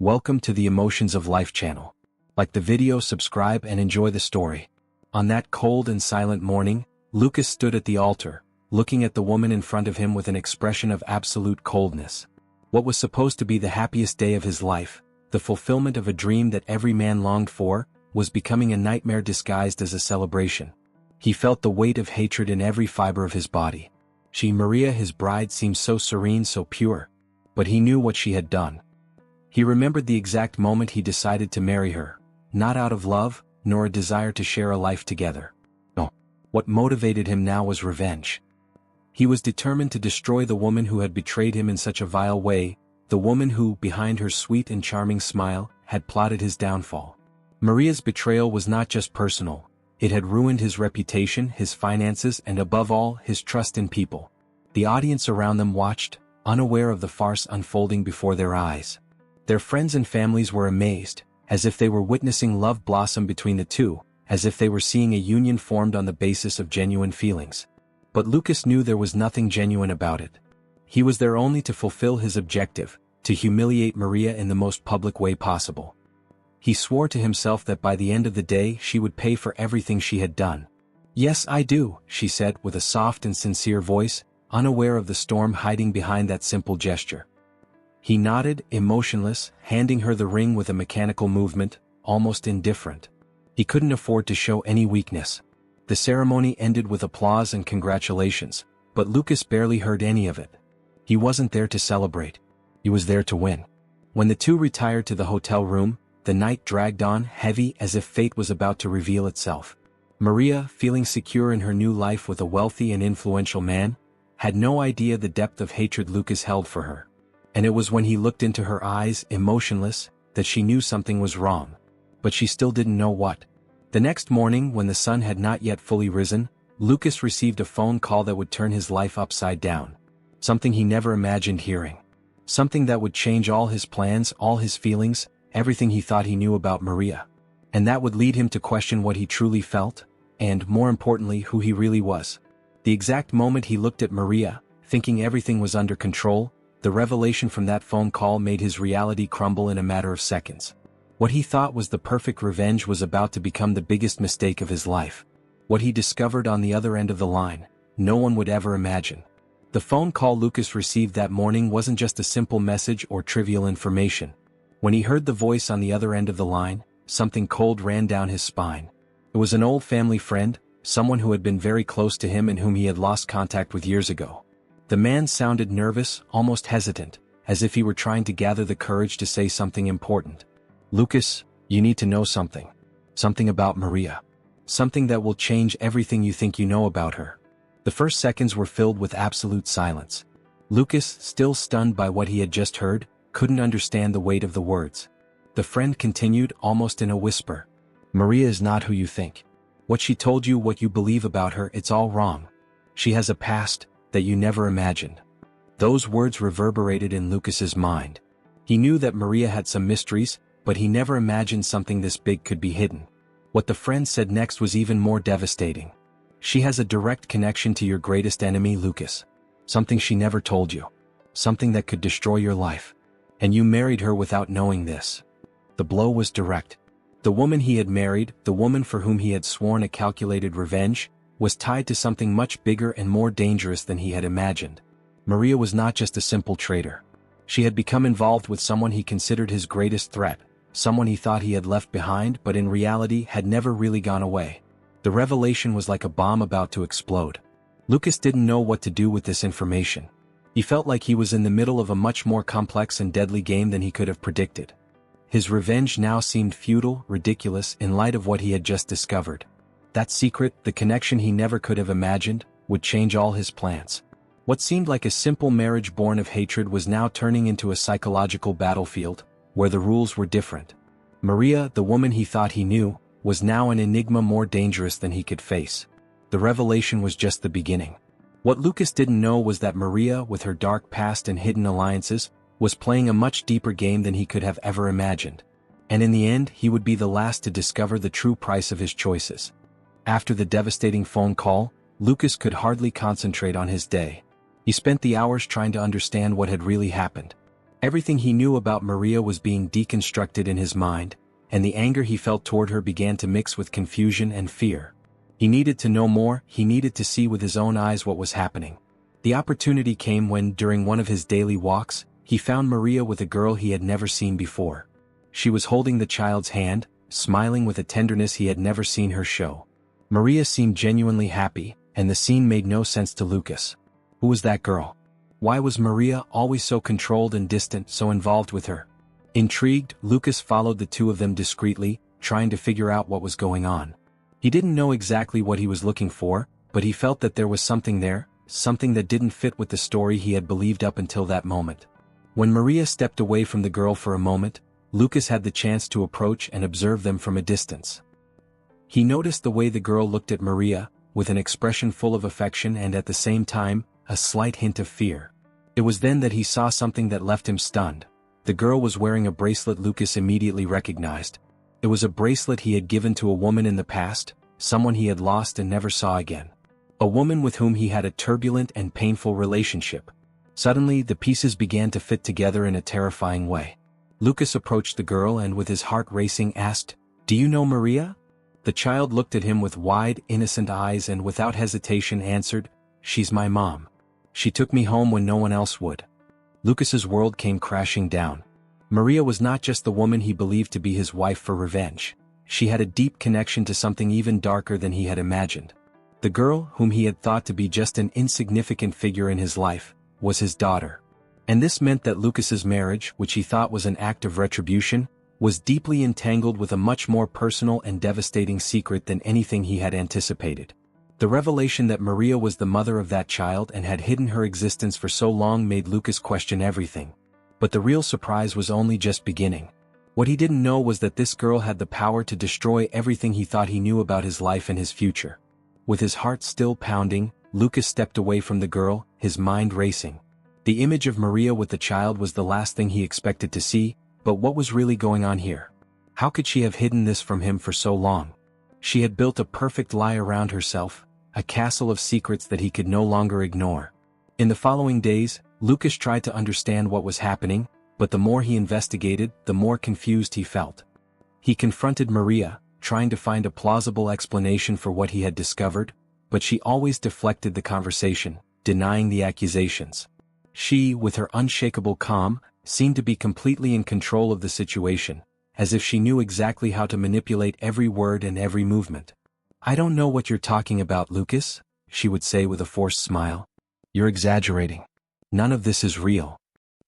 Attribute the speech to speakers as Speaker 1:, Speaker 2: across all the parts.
Speaker 1: Welcome to the Emotions of Life channel. Like the video, subscribe, and enjoy the story. On that cold and silent morning, Lucas stood at the altar, looking at the woman in front of him with an expression of absolute coldness. What was supposed to be the happiest day of his life, the fulfillment of a dream that every man longed for, was becoming a nightmare disguised as a celebration. He felt the weight of hatred in every fiber of his body. Maria, his bride, seemed so serene, so pure. But he knew what she had done. He remembered the exact moment he decided to marry her, not out of love, nor a desire to share a life together. No. What motivated him now was revenge. He was determined to destroy the woman who had betrayed him in such a vile way, the woman who, behind her sweet and charming smile, had plotted his downfall. Maria's betrayal was not just personal. It had ruined his reputation, his finances, and above all, his trust in people. The audience around them watched, unaware of the farce unfolding before their eyes. Their friends and families were amazed, as if they were witnessing love blossom between the two, as if they were seeing a union formed on the basis of genuine feelings. But Lucas knew there was nothing genuine about it. He was there only to fulfill his objective, to humiliate Maria in the most public way possible. He swore to himself that by the end of the day she would pay for everything she had done. "Yes, I do," she said with a soft and sincere voice, unaware of the storm hiding behind that simple gesture. He nodded, emotionless, handing her the ring with a mechanical movement, almost indifferent. He couldn't afford to show any weakness. The ceremony ended with applause and congratulations, but Lucas barely heard any of it. He wasn't there to celebrate. He was there to win. When the two retired to the hotel room, the night dragged on, heavy as if fate was about to reveal itself. Maria, feeling secure in her new life with a wealthy and influential man, had no idea the depth of hatred Lucas held for her. And it was when he looked into her eyes, emotionless, that she knew something was wrong. But she still didn't know what. The next morning, when the sun had not yet fully risen, Lucas received a phone call that would turn his life upside down. Something he never imagined hearing. Something that would change all his plans, all his feelings, everything he thought he knew about Maria. And that would lead him to question what he truly felt, and, more importantly, who he really was. The exact moment he looked at Maria, thinking everything was under control, the revelation from that phone call made his reality crumble in a matter of seconds. What he thought was the perfect revenge was about to become the biggest mistake of his life. What he discovered on the other end of the line, no one would ever imagine. The phone call Lucas received that morning wasn't just a simple message or trivial information. When he heard the voice on the other end of the line, something cold ran down his spine. It was an old family friend, someone who had been very close to him and whom he had lost contact with years ago. The man sounded nervous, almost hesitant, as if he were trying to gather the courage to say something important. "Lucas, you need to know something. Something about Maria. Something that will change everything you think you know about her." The first seconds were filled with absolute silence. Lucas, still stunned by what he had just heard, couldn't understand the weight of the words. The friend continued, almost in a whisper. "Maria is not who you think. What she told you, what you believe about her, it's all wrong. She has a past that you never imagined." Those words reverberated in Lucas's mind. He knew that Maria had some mysteries, but he never imagined something this big could be hidden. What the friend said next was even more devastating. "She has a direct connection to your greatest enemy, Lucas. Something she never told you. Something that could destroy your life. And you married her without knowing this." The blow was direct. The woman he had married, the woman for whom he had sworn a calculated revenge, was tied to something much bigger and more dangerous than he had imagined. Maria was not just a simple traitor. She had become involved with someone he considered his greatest threat, someone he thought he had left behind but in reality had never really gone away. The revelation was like a bomb about to explode. Lucas didn't know what to do with this information. He felt like he was in the middle of a much more complex and deadly game than he could have predicted. His revenge now seemed futile, ridiculous, in light of what he had just discovered. That secret, the connection he never could have imagined, would change all his plans. What seemed like a simple marriage born of hatred was now turning into a psychological battlefield, where the rules were different. Maria, the woman he thought he knew, was now an enigma more dangerous than he could face. The revelation was just the beginning. What Lucas didn't know was that Maria, with her dark past and hidden alliances, was playing a much deeper game than he could have ever imagined. And in the end, he would be the last to discover the true price of his choices. After the devastating phone call, Lucas could hardly concentrate on his day. He spent the hours trying to understand what had really happened. Everything he knew about Maria was being deconstructed in his mind, and the anger he felt toward her began to mix with confusion and fear. He needed to know more, he needed to see with his own eyes what was happening. The opportunity came when, during one of his daily walks, he found Maria with a girl he had never seen before. She was holding the child's hand, smiling with a tenderness he had never seen her show. Maria seemed genuinely happy, and the scene made no sense to Lucas. Who was that girl? Why was Maria always so controlled and distant, so involved with her? Intrigued, Lucas followed the two of them discreetly, trying to figure out what was going on. He didn't know exactly what he was looking for, but he felt that there was something there, something that didn't fit with the story he had believed up until that moment. When Maria stepped away from the girl for a moment, Lucas had the chance to approach and observe them from a distance. He noticed the way the girl looked at Maria, with an expression full of affection and at the same time, a slight hint of fear. It was then that he saw something that left him stunned. The girl was wearing a bracelet Lucas immediately recognized. It was a bracelet he had given to a woman in the past, someone he had lost and never saw again. A woman with whom he had a turbulent and painful relationship. Suddenly, the pieces began to fit together in a terrifying way. Lucas approached the girl and with his heart racing asked, "Do you know Maria?" The child looked at him with wide, innocent eyes and without hesitation answered, "She's my mom. She took me home when no one else would." Lucas's world came crashing down. Maria was not just the woman he believed to be his wife for revenge. She had a deep connection to something even darker than he had imagined. The girl, whom he had thought to be just an insignificant figure in his life, was his daughter. And this meant that Lucas's marriage, which he thought was an act of retribution, was deeply entangled with a much more personal and devastating secret than anything he had anticipated. The revelation that Maria was the mother of that child and had hidden her existence for so long made Lucas question everything. But the real surprise was only just beginning. What he didn't know was that this girl had the power to destroy everything he thought he knew about his life and his future. With his heart still pounding, Lucas stepped away from the girl, his mind racing. The image of Maria with the child was the last thing he expected to see, but what was really going on here? How could she have hidden this from him for so long? She had built a perfect lie around herself, a castle of secrets that he could no longer ignore. In the following days, Lucas tried to understand what was happening, but the more he investigated, the more confused he felt. He confronted Maria, trying to find a plausible explanation for what he had discovered, but she always deflected the conversation, denying the accusations. She, with her unshakable calm, seemed to be completely in control of the situation, as if she knew exactly how to manipulate every word and every movement. "I don't know what you're talking about, Lucas," she would say with a forced smile. "You're exaggerating. None of this is real."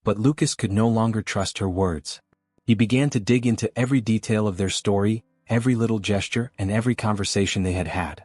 Speaker 1: But Lucas could no longer trust her words. He began to dig into every detail of their story, every little gesture and every conversation they had had.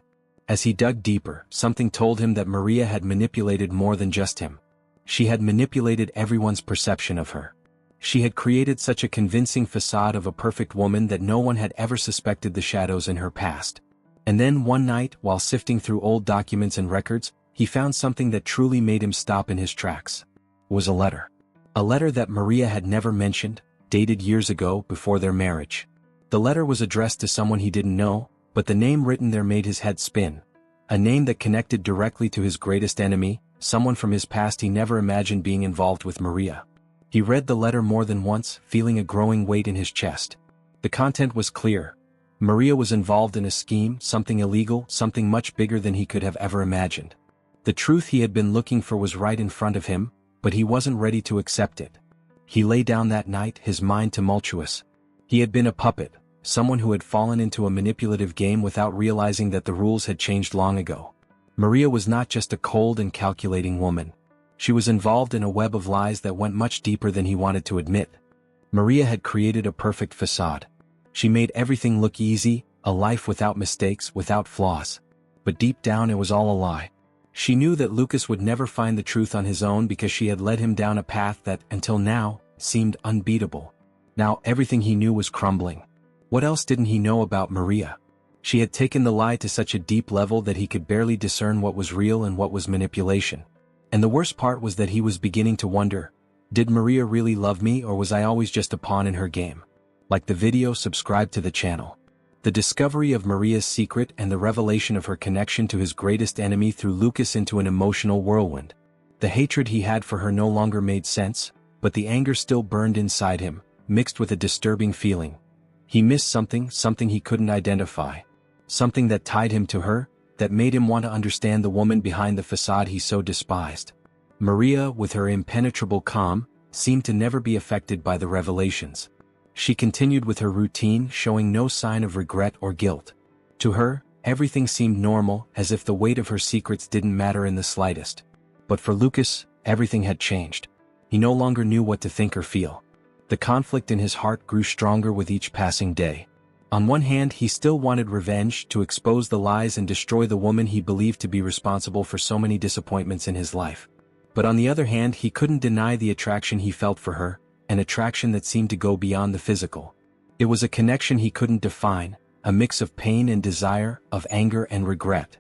Speaker 1: As he dug deeper, something told him that Maria had manipulated more than just him. She had manipulated everyone's perception of her. She had created such a convincing facade of a perfect woman that no one had ever suspected the shadows in her past. And then one night, while sifting through old documents and records, he found something that truly made him stop in his tracks. It was a letter. A letter that Maria had never mentioned, dated years ago before their marriage. The letter was addressed to someone he didn't know, but the name written there made his head spin. A name that connected directly to his greatest enemy, someone from his past he never imagined being involved with Maria. He read the letter more than once, feeling a growing weight in his chest. The content was clear. Maria was involved in a scheme, something illegal, something much bigger than he could have ever imagined. The truth he had been looking for was right in front of him, but he wasn't ready to accept it. He lay down that night, his mind tumultuous. He had been a puppet, someone who had fallen into a manipulative game without realizing that the rules had changed long ago. Maria was not just a cold and calculating woman. She was involved in a web of lies that went much deeper than he wanted to admit. Maria had created a perfect facade. She made everything look easy, a life without mistakes, without flaws. But deep down it was all a lie. She knew that Lucas would never find the truth on his own because she had led him down a path that, until now, seemed unbeatable. Now everything he knew was crumbling. What else didn't he know about Maria? She had taken the lie to such a deep level that he could barely discern what was real and what was manipulation. And the worst part was that he was beginning to wonder, did Maria really love me or was I always just a pawn in her game? Like the video, subscribe to the channel. The discovery of Maria's secret and the revelation of her connection to his greatest enemy threw Lucas into an emotional whirlwind. The hatred he had for her no longer made sense, but the anger still burned inside him, mixed with a disturbing feeling. He missed something he couldn't identify. Something that tied him to her, that made him want to understand the woman behind the facade he so despised. Maria, with her impenetrable calm, seemed to never be affected by the revelations. She continued with her routine, showing no sign of regret or guilt. To her, everything seemed normal, as if the weight of her secrets didn't matter in the slightest. But for Lucas, everything had changed. He no longer knew what to think or feel. The conflict in his heart grew stronger with each passing day. On one hand, he still wanted revenge, to expose the lies and destroy the woman he believed to be responsible for so many disappointments in his life. But on the other hand, he couldn't deny the attraction he felt for her, an attraction that seemed to go beyond the physical. It was a connection he couldn't define, a mix of pain and desire, of anger and regret.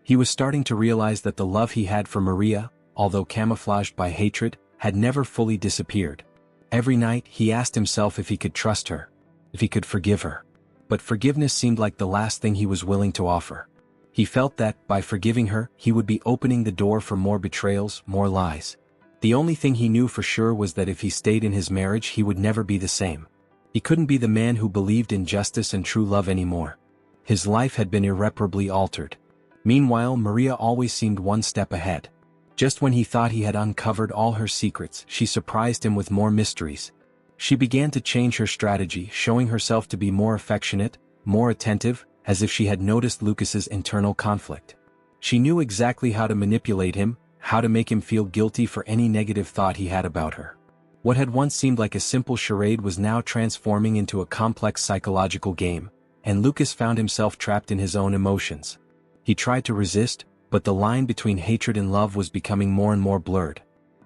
Speaker 1: He was starting to realize that the love he had for Maria, although camouflaged by hatred, had never fully disappeared. Every night, he asked himself if he could trust her, if he could forgive her. But forgiveness seemed like the last thing he was willing to offer. He felt that, by forgiving her, he would be opening the door for more betrayals, more lies. The only thing he knew for sure was that if he stayed in his marriage, he would never be the same. He couldn't be the man who believed in justice and true love anymore. His life had been irreparably altered. Meanwhile, Maria always seemed one step ahead. Just when he thought he had uncovered all her secrets, she surprised him with more mysteries. She began to change her strategy, showing herself to be more affectionate, more attentive, as if she had noticed Lucas's internal conflict. She knew exactly how to manipulate him, how to make him feel guilty for any negative thought he had about her. What had once seemed like a simple charade was now transforming into a complex psychological game, and Lucas found himself trapped in his own emotions. He tried to resist, but the line between hatred and love was becoming more and more blurred.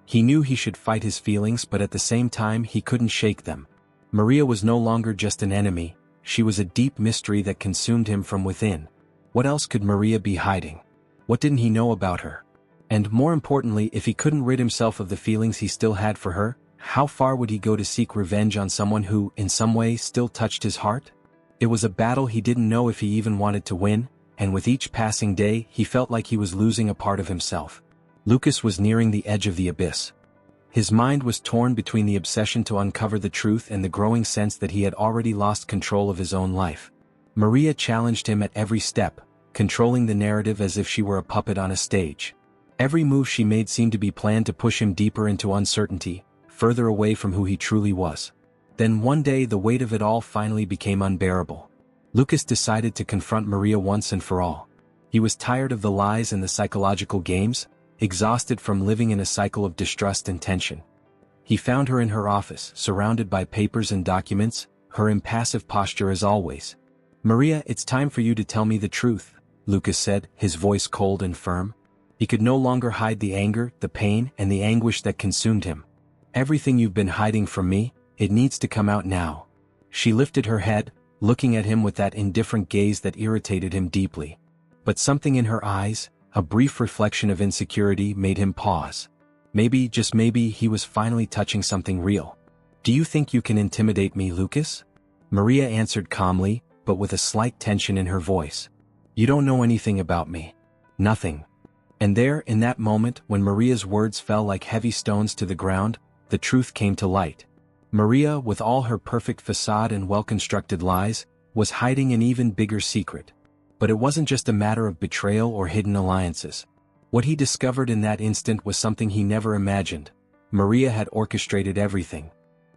Speaker 1: He knew he should fight his feelings, but at the same time he couldn't shake them. Maria was no longer just an enemy, she was a deep mystery that consumed him from within. What else could Maria be hiding? What didn't he know about her? And more importantly, if he couldn't rid himself of the feelings he still had for her, how far would he go to seek revenge on someone who, in some way, still touched his heart? It was a battle he didn't know if he even wanted to win, and with each passing day, he felt like he was losing a part of himself. Lucas was nearing the edge of the abyss. His mind was torn between the obsession to uncover the truth and the growing sense that he had already lost control of his own life. Maria challenged him at every step, controlling the narrative as if she were a puppet on a stage. Every move she made seemed to be planned to push him deeper into uncertainty, further away from who he truly was. Then one day the weight of it all finally became unbearable. Lucas decided to confront Maria once and for all. He was tired of the lies and the psychological games, exhausted from living in a cycle of distrust and tension. He found her in her office, surrounded by papers and documents, her impassive posture as always. "Maria, it's time for you to tell me the truth," Lucas said, his voice cold and firm. He could no longer hide the anger, the pain, and the anguish that consumed him. "Everything you've been hiding from me, it needs to come out now." She lifted her head, looking at him with that indifferent gaze that irritated him deeply. But something in her eyes, a brief reflection of insecurity, made him pause. Maybe, just maybe, he was finally touching something real. "Do you think you can intimidate me, Lucas?" Maria answered calmly, but with a slight tension in her voice. "You don't know anything about me. Nothing." And there, in that moment, when Maria's words fell like heavy stones to the ground, the truth came to light. Maria, with all her perfect facade and well-constructed lies, was hiding an even bigger secret. But it wasn't just a matter of betrayal or hidden alliances. What he discovered in that instant was something he never imagined. Maria had orchestrated everything.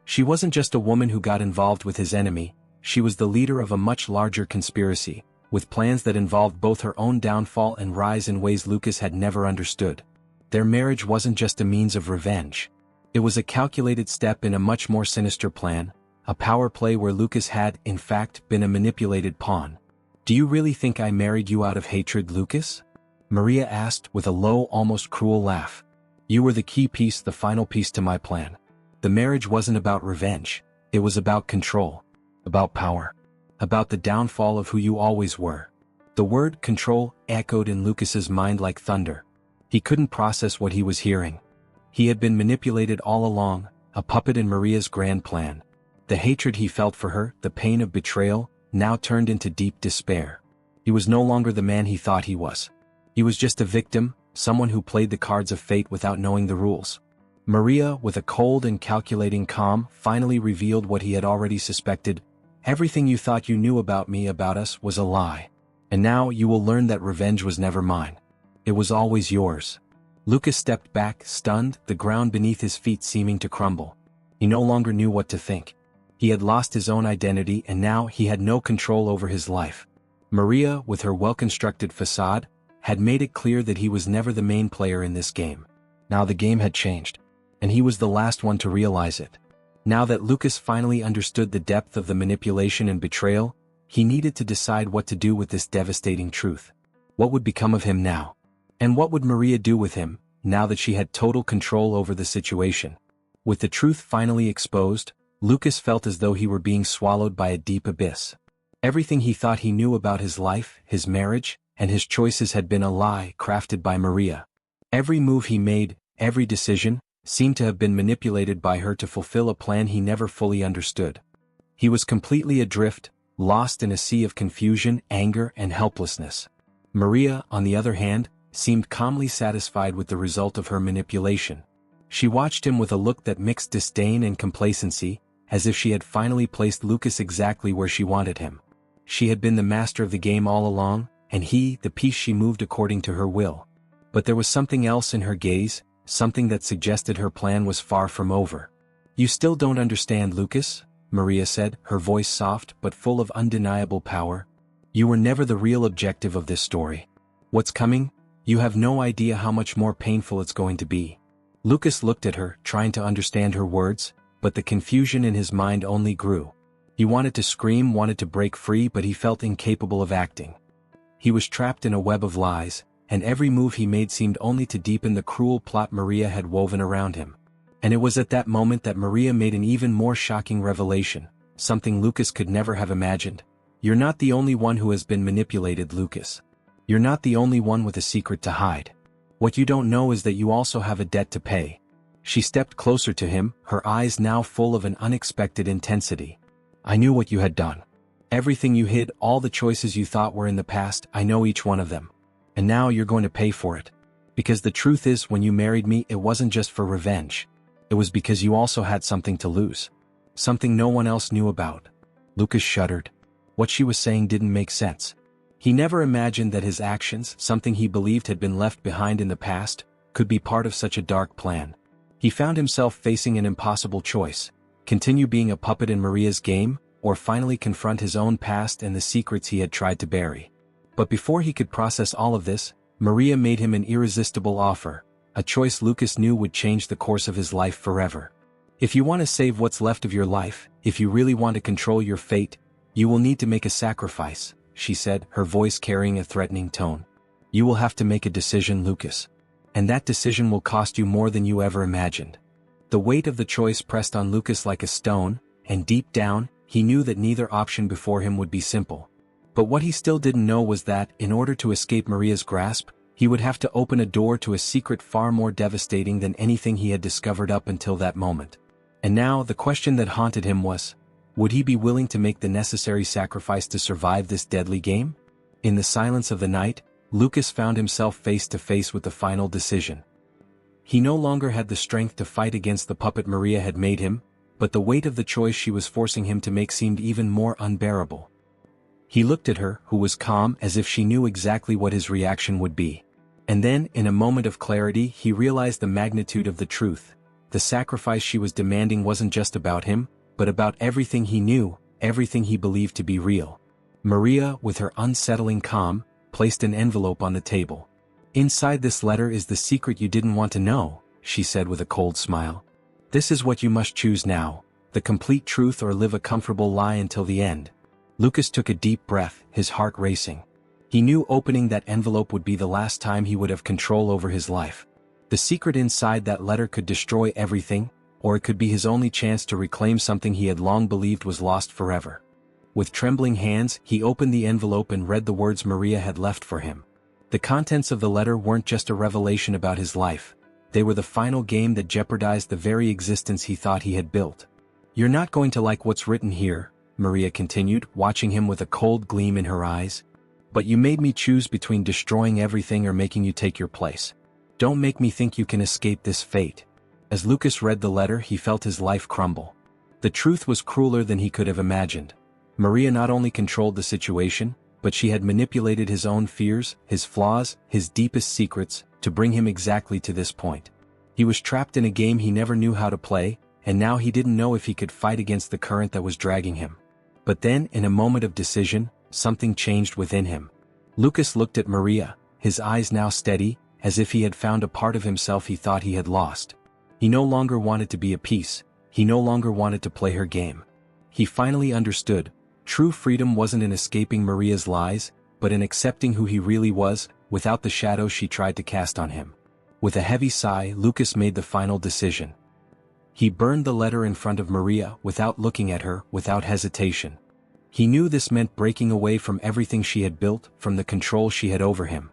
Speaker 1: She wasn't just a woman who got involved with his enemy, she was the leader of a much larger conspiracy, with plans that involved both her own downfall and rise in ways Lucas had never understood. Their marriage wasn't just a means of revenge. It was a calculated step in a much more sinister plan, a power play where Lucas had, in fact, been a manipulated pawn. "Do you really think I married you out of hatred, Lucas?" Maria asked with a low, almost cruel laugh. "You were the key piece, the final piece to my plan. The marriage wasn't about revenge, it was about control, about power, about the downfall of who you always were." The word control echoed in Lucas's mind like thunder. He couldn't process what he was hearing. He had been manipulated all along, a puppet in Maria's grand plan. The hatred he felt for her, the pain of betrayal, now turned into deep despair. He was no longer the man he thought he was. He was just a victim, someone who played the cards of fate without knowing the rules. Maria, with a cold and calculating calm, finally revealed what he had already suspected. Everything you thought you knew about me, about us, was a lie. And now you will learn that revenge was never mine. It was always yours. Lucas stepped back, stunned, the ground beneath his feet seeming to crumble. He no longer knew what to think. He had lost his own identity and now he had no control over his life. Maria, with her well-constructed facade, had made it clear that he was never the main player in this game. Now the game had changed. And he was the last one to realize it. Now that Lucas finally understood the depth of the manipulation and betrayal, he needed to decide what to do with this devastating truth. What would become of him now? And what would Maria do with him, now that she had total control over the situation? With the truth finally exposed, Lucas felt as though he were being swallowed by a deep abyss. Everything he thought he knew about his life, his marriage, and his choices had been a lie crafted by Maria. Every move he made, every decision, seemed to have been manipulated by her to fulfill a plan he never fully understood. He was completely adrift, lost in a sea of confusion, anger, and helplessness. Maria, on the other hand, seemed calmly satisfied with the result of her manipulation. She watched him with a look that mixed disdain and complacency, as if she had finally placed Lucas exactly where she wanted him. She had been the master of the game all along, and he, the piece she moved according to her will. But there was something else in her gaze, something that suggested her plan was far from over. "You still don't understand, Lucas," Maria said, her voice soft but full of undeniable power. "You were never the real objective of this story. What's coming? You have no idea how much more painful it's going to be." Lucas looked at her, trying to understand her words, but the confusion in his mind only grew. He wanted to scream, wanted to break free, but he felt incapable of acting. He was trapped in a web of lies, and every move he made seemed only to deepen the cruel plot Maria had woven around him. And it was at that moment that Maria made an even more shocking revelation, something Lucas could never have imagined. "You're not the only one who has been manipulated, Lucas. You're not the only one with a secret to hide. What you don't know is that you also have a debt to pay." She stepped closer to him, her eyes now full of an unexpected intensity. "I knew what you had done. Everything you hid, all the choices you thought were in the past, I know each one of them. And now you're going to pay for it. Because the truth is, when you married me, it wasn't just for revenge. It was because you also had something to lose. Something no one else knew about." Lucas shuddered. What she was saying didn't make sense. He never imagined that his actions, something he believed had been left behind in the past, could be part of such a dark plan. He found himself facing an impossible choice: continue being a puppet in Maria's game, or finally confront his own past and the secrets he had tried to bury. But before he could process all of this, Maria made him an irresistible offer, a choice Lucas knew would change the course of his life forever. "If you want to save what's left of your life, if you really want to control your fate, you will need to make a sacrifice," she said, her voice carrying a threatening tone. "You will have to make a decision, Lucas. And that decision will cost you more than you ever imagined." The weight of the choice pressed on Lucas like a stone, and deep down, he knew that neither option before him would be simple. But what he still didn't know was that, in order to escape Maria's grasp, he would have to open a door to a secret far more devastating than anything he had discovered up until that moment. And now, the question that haunted him was, would he be willing to make the necessary sacrifice to survive this deadly game? In the silence of the night, Lucas found himself face to face with the final decision. He no longer had the strength to fight against the puppet Maria had made him, but the weight of the choice she was forcing him to make seemed even more unbearable. He looked at her, who was calm, as if she knew exactly what his reaction would be. And then, in a moment of clarity, he realized the magnitude of the truth. The sacrifice she was demanding wasn't just about him, but about everything he knew, everything he believed to be real. Maria, with her unsettling calm, placed an envelope on the table. "Inside this letter is the secret you didn't want to know," she said with a cold smile. "This is what you must choose now, the complete truth or live a comfortable lie until the end." Lucas took a deep breath, his heart racing. He knew opening that envelope would be the last time he would have control over his life. The secret inside that letter could destroy everything, or it could be his only chance to reclaim something he had long believed was lost forever. With trembling hands, he opened the envelope and read the words Maria had left for him. The contents of the letter weren't just a revelation about his life. They were the final game that jeopardized the very existence he thought he had built. "You're not going to like what's written here," Maria continued, watching him with a cold gleam in her eyes. "But you made me choose between destroying everything or making you take your place. Don't make me think you can escape this fate." As Lucas read the letter, he felt his life crumble. The truth was crueler than he could have imagined. Maria not only controlled the situation, but she had manipulated his own fears, his flaws, his deepest secrets, to bring him exactly to this point. He was trapped in a game he never knew how to play, and now he didn't know if he could fight against the current that was dragging him. But then, in a moment of decision, something changed within him. Lucas looked at Maria, his eyes now steady, as if he had found a part of himself he thought he had lost. He no longer wanted to be a piece, he no longer wanted to play her game. He finally understood. True freedom wasn't in escaping Maria's lies, but in accepting who he really was, without the shadows she tried to cast on him. With a heavy sigh, Lucas made the final decision. He burned the letter in front of Maria, without looking at her, without hesitation. He knew this meant breaking away from everything she had built, from the control she had over him.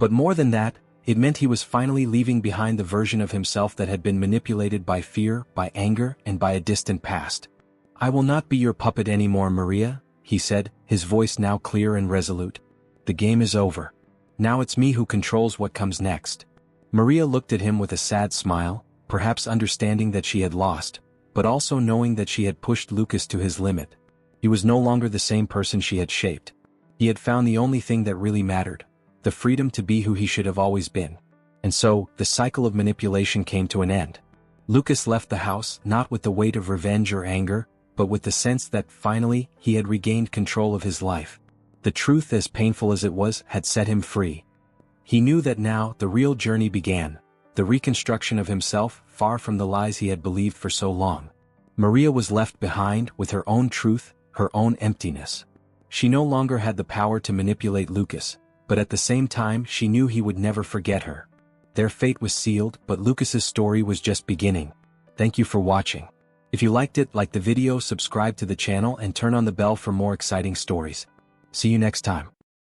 Speaker 1: But more than that, it meant he was finally leaving behind the version of himself that had been manipulated by fear, by anger, and by a distant past. "I will not be your puppet anymore, Maria," he said, his voice now clear and resolute. "The game is over. Now it's me who controls what comes next." Maria looked at him with a sad smile, perhaps understanding that she had lost, but also knowing that she had pushed Lucas to his limit. He was no longer the same person she had shaped. He had found the only thing that really mattered, the freedom to be who he should have always been. And so, the cycle of manipulation came to an end. Lucas left the house, not with the weight of revenge or anger, but with the sense that, finally, he had regained control of his life. The truth, as painful as it was, had set him free. He knew that now, the real journey began, the reconstruction of himself, far from the lies he had believed for so long. Maria was left behind, with her own truth, her own emptiness. She no longer had the power to manipulate Lucas, but at the same time she knew he would never forget her. Their fate was sealed, but Lucas's story was just beginning. Thank you for watching. If you liked it, like the video, subscribe to the channel and turn on the bell for more exciting stories. See you next time.